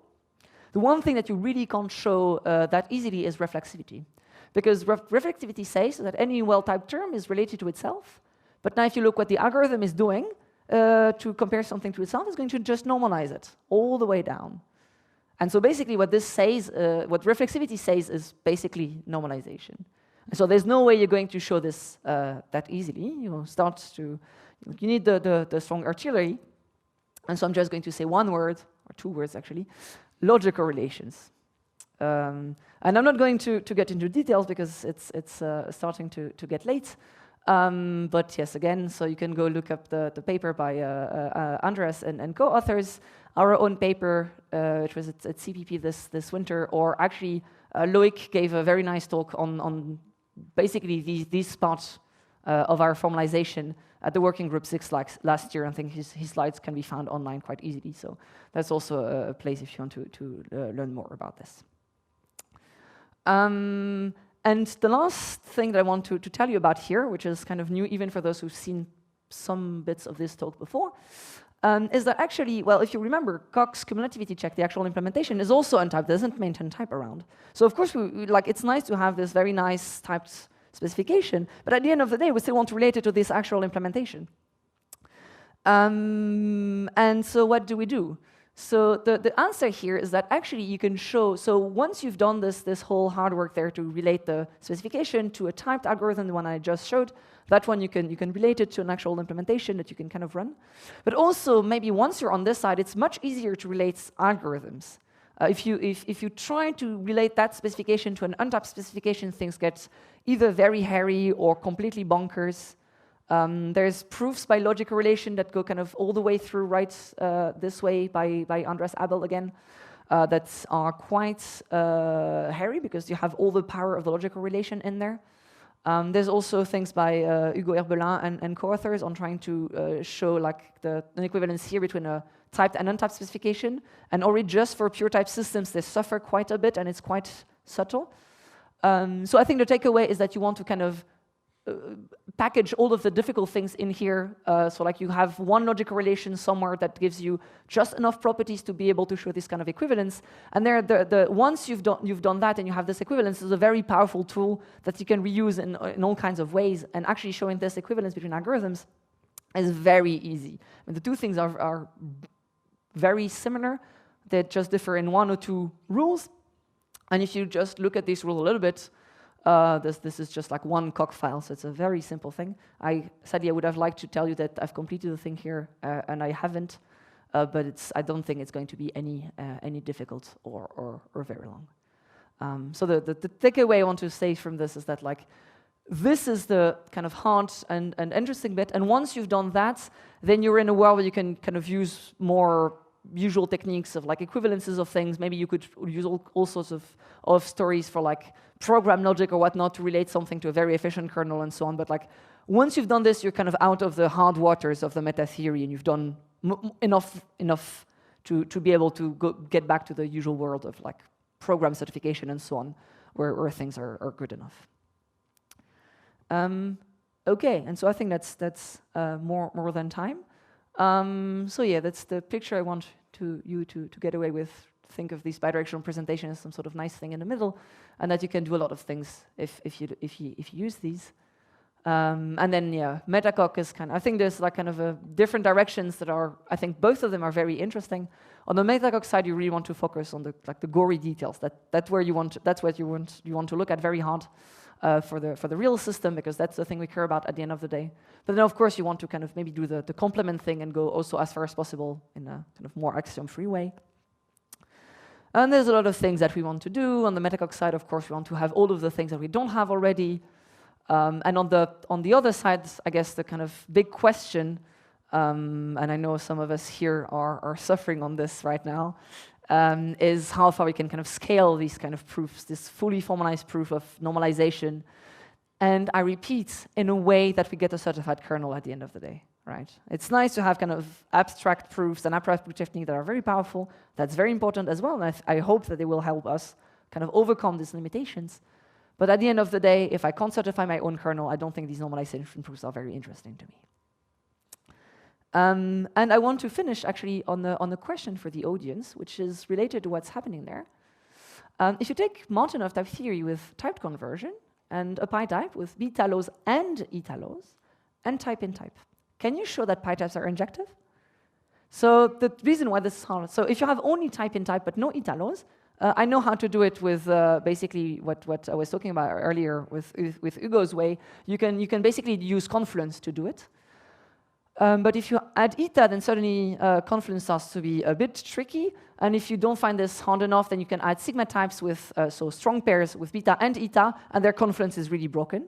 The one thing that you really can't show that easily is reflexivity, because reflexivity says that any well-typed term is related to itself. But now if you look what the algorithm is doing, to compare something to itself, is going to just normalize it all the way down. And so basically what this says, what reflexivity says is basically normalization. So there's no way you're going to show this that easily. You need the strong artillery. And so I'm just going to say one word, or two words actually, logical relations. And I'm not going to get into details because it's starting to get late. But yes, again, so you can go look up the paper by Andreas and co-authors, our own paper, which was at CPP this winter, or actually Loic gave a very nice talk on basically these parts of our formalization at the working group 6 last year. I think his slides can be found online quite easily, so that's also a place if you want to learn more about this. And the last thing that I want to tell you about here, which is kind of new even for those who've seen some bits of this talk before, is that actually, well, if you remember, Coq's cumulativity check, the actual implementation, is also untyped, doesn't maintain type around. So of course, it's nice to have this very nice typed specification, but at the end of the day, we still want to relate it to this actual implementation. And so what do we do? So the answer here is that actually you can show, so once you've done this whole hard work there to relate the specification to a typed algorithm, the one I just showed, that one you can relate it to an actual implementation that you can kind of run. But also, maybe once you're on this side, it's much easier to relate algorithms. If you try to relate that specification to an untyped specification, things get either very hairy or completely bonkers. There's proofs by logical relation that go kind of all the way through right this way by Andreas Abel again, that are quite hairy because you have all the power of the logical relation in there. There's also things by Hugo Herbelin and co-authors on trying to show like an equivalence here between a typed and untyped specification. And already just for pure type systems, they suffer quite a bit and it's quite subtle. So I think the takeaway is that you want to kind of package all of the difficult things in here. So like you have one logical relation somewhere that gives you just enough properties to be able to show this kind of equivalence. And there, once you've done that and you have this equivalence, is a very powerful tool that you can reuse in all kinds of ways. And actually showing this equivalence between algorithms is very easy. And the two things are very similar. They just differ in one or two rules. And if you just look at this rule a little bit, this is just like one Coq file, so it's a very simple thing. Sadly, I would have liked to tell you that I've completed the thing here, and I haven't, but I don't think it's going to be any difficult or very long. So the takeaway I want to say from this is that like this is the kind of hard and interesting bit, and once you've done that, then you're in a world where you can kind of use more usual techniques of like equivalences of things. Maybe you could use all sorts of stories for like program logic or whatnot to relate something to a very efficient kernel and so on. But like once you've done this, you're kind of out of the hard waters of the meta theory, and you've done enough to be able to get back to the usual world of like program certification and so on, where things are good enough. Okay, and so I think that's more than time. So yeah, that's the picture I want you to get away with. Think of this bidirectional presentation as some sort of nice thing in the middle, and that you can do a lot of things if you use these. And then yeah, Metacoq is kind of, I think there's like kind of different directions that are, I think both of them are very interesting. On the Metacoq side, you really want to focus on the gory details. That's what you want to look at very hard. For the real system, because that's the thing we care about at the end of the day. But then, of course, you want to kind of maybe do the complement thing and go also as far as possible in a kind of more axiom-free way. And there's a lot of things that we want to do. On the Metacoq side, of course, we want to have all of the things that we don't have already. And on the other side, I guess the kind of big question, and I know some of us here are suffering on this right now, is how far we can kind of scale these kind of proofs, this fully formalized proof of normalization, and I repeat, in a way that we get a certified kernel at the end of the day, right? It's nice to have kind of abstract proofs and abstract proof techniques that are very powerful. That's very important as well, and I hope that they will help us kind of overcome these limitations. But at the end of the day, if I can't certify my own kernel, I don't think these normalization proofs are very interesting to me. And I want to finish actually on the question for the audience, which is related to what's happening there. If you take Martinov type theory with typed conversion and a pi type with beta laws and eta laws and type in type, can you show that pi types are injective? So the reason why this is hard, so if you have only type in type but no eta laws, I know how to do it with basically what I was talking about earlier with Hugo's way. You can basically use confluence to do it. But if you add eta, then suddenly confluence starts to be a bit tricky. And if you don't find this hard enough, then you can add sigma types with so strong pairs with beta and eta, and their confluence is really broken.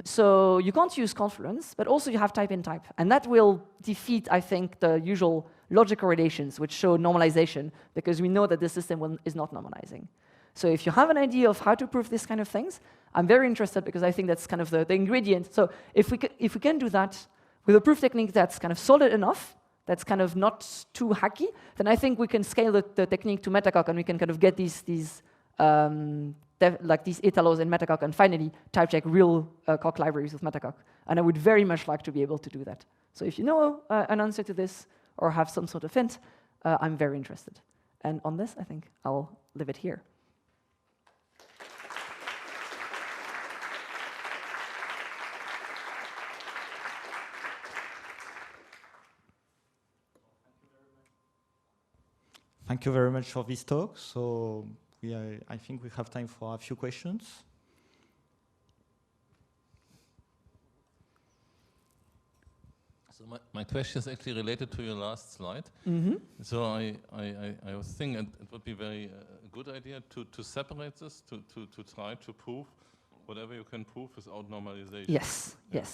So you can't use confluence, but also you have type in type. And that will defeat, I think, the usual logical relations, which show normalization, because we know that the system is not normalizing. So if you have an idea of how to prove these kind of things, I'm very interested, because I think that's kind of the ingredient. So if we can do that with a proof technique that's kind of solid enough, that's kind of not too hacky, then I think we can scale the technique to Metacoq, and we can kind of get these eta laws in Metacoq, and finally type check real Coq libraries with Metacoq. And I would very much like to be able to do that. So if you know an answer to this, or have some sort of hint, I'm very interested. And on this, I think I'll leave it here. Thank you very much for this talk. So I think we have time for a few questions. So my question is actually related to your last slide. Mm-hmm. So I was thinking it would be very good idea to separate this, to try to prove whatever you can prove without normalization. Yes, yeah.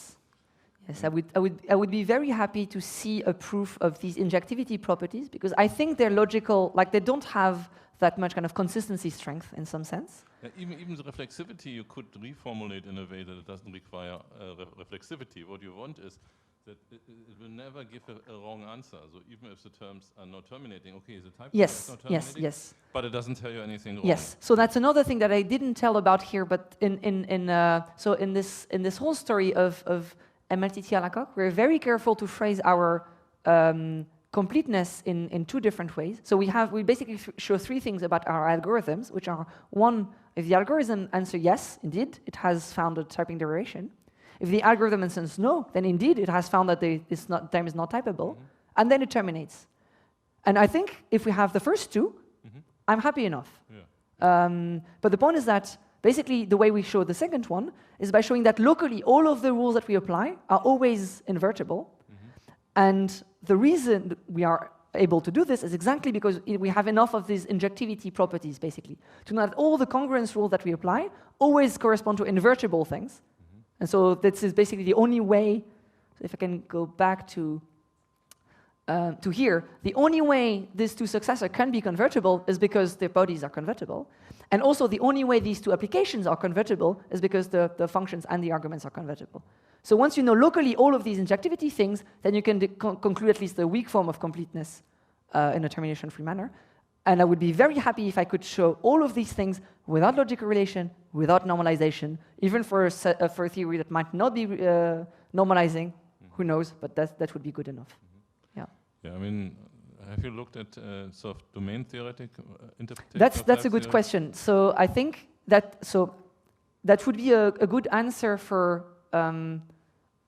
Yes, I would be very happy to see a proof of these injectivity properties, because I think they're logical, like they don't have that much kind of consistency strength in some sense. Yeah, even the reflexivity you could reformulate in a way that it doesn't require reflexivity. What you want is that it will never give a wrong answer. So even if the terms are not terminating, okay, the type is not terminating, yes. But it doesn't tell you anything wrong. Yes, so that's another thing that I didn't tell about here, but in this whole story of MLTT à la Coq, we're very careful to phrase our completeness in two different ways. So we basically show three things about our algorithms, which are: one, if the algorithm answers yes, indeed, it has found a typing derivation. If the algorithm answers no, then indeed it has found that time is not typable, and then it terminates. And I think if we have the first two, I'm happy enough. Yeah. But the point is that basically the way we show the second one is by showing that locally all of the rules that we apply are always invertible. And the reason we are able to do this is exactly because we have enough of these injectivity properties, basically, to know that all the congruence rules that we apply always correspond to invertible things. And so this is basically the only way. So if I can go back to here, the only way these two successors can be convertible is because their bodies are convertible. And also the only way these two applications are convertible is because the functions and the arguments are convertible. So once you know locally all of these injectivity things, then you can conclude at least the weak form of completeness in a termination-free manner. And I would be very happy if I could show all of these things without logical relation, without normalization, even for a theory that might not be normalizing. Who knows? But that would be good enough. Yeah. Yeah. I mean, have you looked at sort of domain theoretic interpretation? That's a good question. So I think that would be a good answer for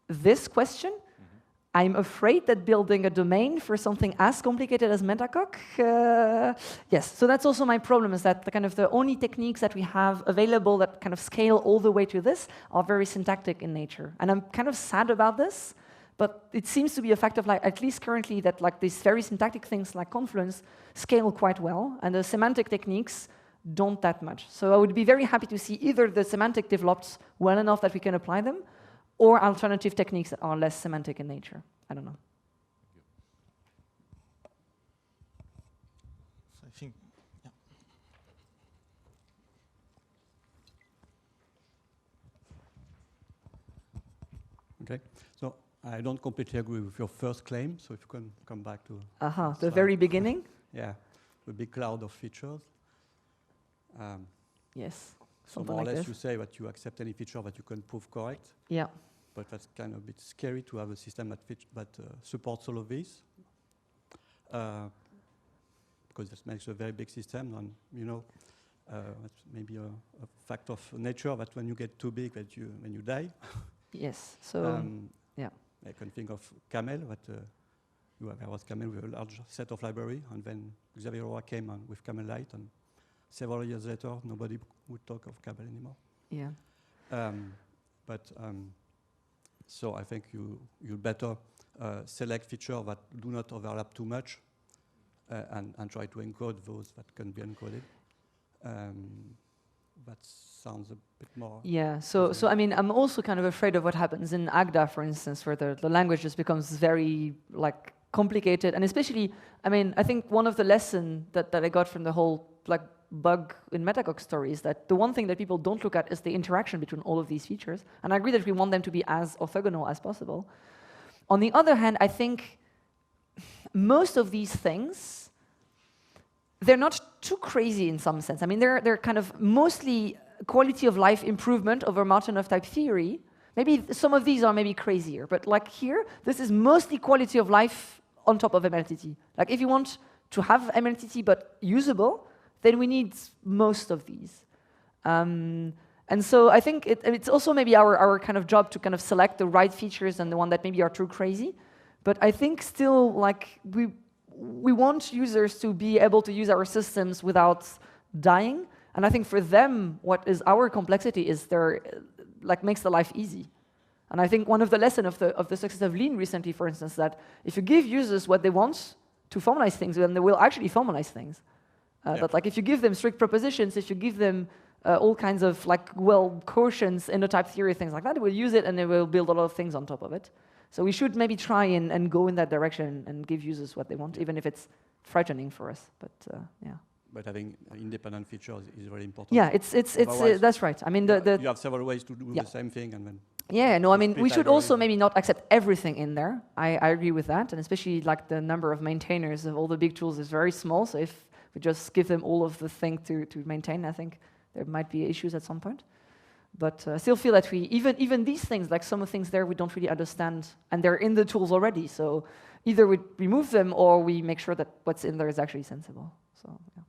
this question. I'm afraid that building a domain for something as complicated as Metacoq, yes. So that's also my problem, is that the only techniques that we have available that kind of scale all the way to this are very syntactic in nature. And I'm kind of sad about this, but it seems to be a fact of, like, at least currently, that like these very syntactic things like confluence scale quite well, and the semantic techniques don't that much. So I would be very happy to see either the semantic develops well enough that we can apply them, or alternative techniques that are less semantic in nature. I don't know. So I think, yeah. Okay, so I don't completely agree with your first claim, so if you can come back to The very beginning? Yeah, the big cloud of features. Yes, So something more or like less this. you say that you accept any feature that you can prove correct. Yeah. But that's kind of a bit scary to have a system that supports all of these, because this makes a very big system, and it's maybe a fact of nature that when you get too big, when you die. Yes. So yeah, I can think of Camel, that there was Camel with a large set of library, and then Xavier Roy came on with Camel Lite, and several years later, nobody would talk of Camel anymore. Yeah. So I think you better select features that do not overlap too much, and try to encode those that can be encoded. That sounds a bit more. Yeah, so I mean, I'm also kind of afraid of what happens in Agda, for instance, where the language just becomes very like complicated, and especially, I mean, I think one of the lessons that I got from the whole like bug in Metacog story is that the one thing that people don't look at is the interaction between all of these features, and I agree that we want them to be as orthogonal as possible. On the other hand, I think most of these things, they're not too crazy in some sense. I mean, they're kind of mostly quality of life improvement over Martinov type theory. Maybe some of these are maybe crazier, but like here, this is mostly quality of life on top of MLTT. Like if you want to have MLTT but usable, then we need most of these. And so I think it's also maybe our kind of job to kind of select the right features and the one that maybe are too crazy. But I think still like we want users to be able to use our systems without dying. And I think for them, what is our complexity is like makes the life easy. And I think one of the lessons of the success of Lean recently, for instance, that if you give users what they want to formalize things, then they will actually formalize things. That like if you give them strict propositions, if you give them all kinds of like quotients, endotype theory, things like that, they will use it and they will build a lot of things on top of it. So we should maybe try and go in that direction and give users what they want, even if it's frightening for us. But yeah. But having independent features is very important. Yeah, it's that's right. I mean, you have several ways to do yeah. the same thing, and then. Yeah, no, I mean, we should also maybe not accept everything in there. I agree with that, and especially like the number of maintainers of all the big tools is very small. So if we just give them all of the thing to maintain, I think there might be issues at some point. But I still feel that we, even these things, like some of the things there we don't really understand, and they're in the tools already. So either we remove them or we make sure that what's in there is actually sensible. So yeah.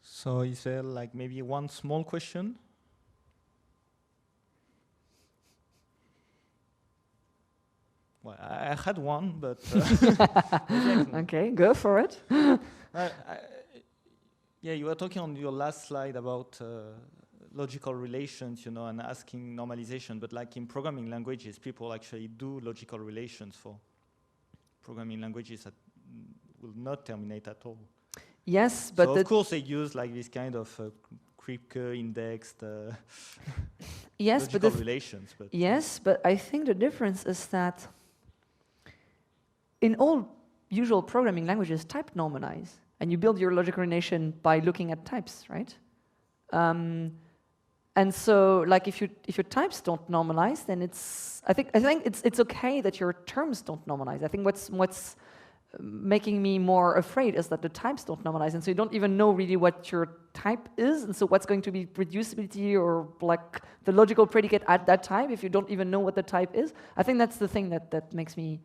So is there like maybe one small question? Well, I had one, but okay, go for it. Yeah, you were talking on your last slide about logical relations, you know, and asking normalization. But like in programming languages, people actually do logical relations for programming languages that will not terminate at all. Yes, but so of course they use like this kind of Kripke indexed yes, logical relations. But yes, but I think the difference is that in all usual programming languages, type normalize. And you build your logical relation by looking at types, right? And so, like, if your types don't normalize, then I think it's okay that your terms don't normalize. I think what's making me more afraid is that the types don't normalize, and so you don't even know really what your type is, and so what's going to be reducibility or like the logical predicate at that type if you don't even know what the type is. I think that's the thing that makes me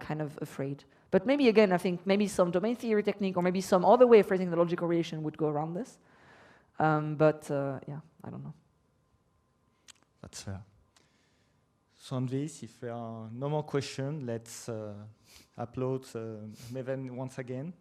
kind of afraid. But maybe, again, I think maybe some domain theory technique or maybe some other way of phrasing the logical relation would go around this. Yeah, I don't know. That's fair. So on this, if there are no more questions, let's upload Meven once again.